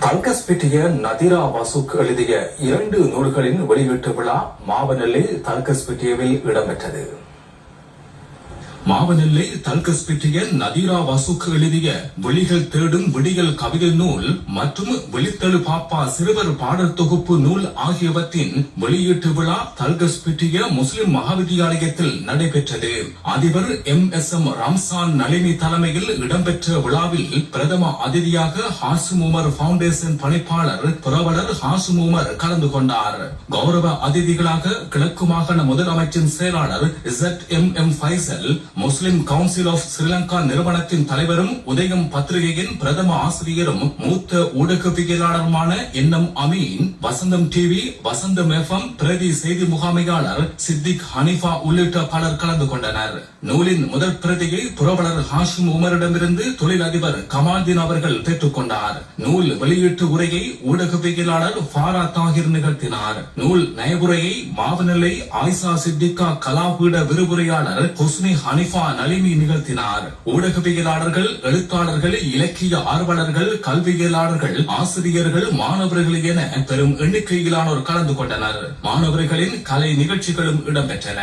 தல்கஸ்பிட்டிய நதிரா வசுக் எழுதிய 2 நூல்களின் வெளியீட்டு விழா மாவனெல்லை தல்கஸ்பிட்டியவில் இடம்பெற்றது. மாவனெல்லை தல்கஸ்பிட்டிய நதிரா வசுக் எழுதிய விழிகள் தேடும் விடியல் கவிதை நூல் மற்றும் வெளித்தெழு பாப்பா சிறுவர் பாடல் தொகுப்பு நூல் ஆகியவற்றின் வெளியீட்டு விழா தல்கஸ்பிட்டிய முஸ்லிம் மகாவித்தியாலயத்தில் நடைபெற்றது. அதிபர் MSM ரம்சான் நளினி தலைமையில் இடம்பெற்ற விழாவில் பிரதம அதிதியாக ஹாசிம் உமர் பவுண்டேஷன் பணிப்பாளர் புரவலர் ஹாசிம் உமர் கலந்து கொண்டார். கௌரவ அதிதிகளாக கிழக்கு மாகாண முதலமைச்சின் செயலாளர் ZMM Faisal, Muslim council of Sri Lanka நிறுவனத்தின் தலைவரும் உதயம் பத்திரிகையின் பிரதம ஆசிரியரும் மூத்த ஊடகவியலாளருமான NM Ameen, Vasantham TV, Vasantham FM பிரதி செய்தி முகாமையாளர் சித்திக் ஹனிஃபா உள்ளிட்ட பலர் கலந்து கொண்டனர். நூலின் முதல் பிரதியை புரவலர் ஹாஷிம் உமரிடமிருந்து தொழிலதிபர் கமால்தீன் அவர்கள் பெற்றுக் கொண்டார். நூல் வெளியீட்டு உரையை ஊடகவியலாளர் ஃபாரா தாகிர் நிகழ்த்தினார். நூல் நயபுரையை மாவனெல்லை ஆயிஷா சித்திகா கலாபீட விரிவுரையாளர் ஹுஸ்னி ஹனிஃபா நளினி நிகழ்த்தினார். ஊடகவியலாளர்கள், எழுத்தாளர்கள், இலக்கிய ஆர்வலர்கள், கல்வியலாளர்கள், ஆசிரியர்கள், மாணவர்கள் என பெரும் எண்ணிக்கையிலானோர் கலந்து கொண்டனர். மாணவர்களின் கலை நிகழ்ச்சிகளும் இடம்பெற்றன.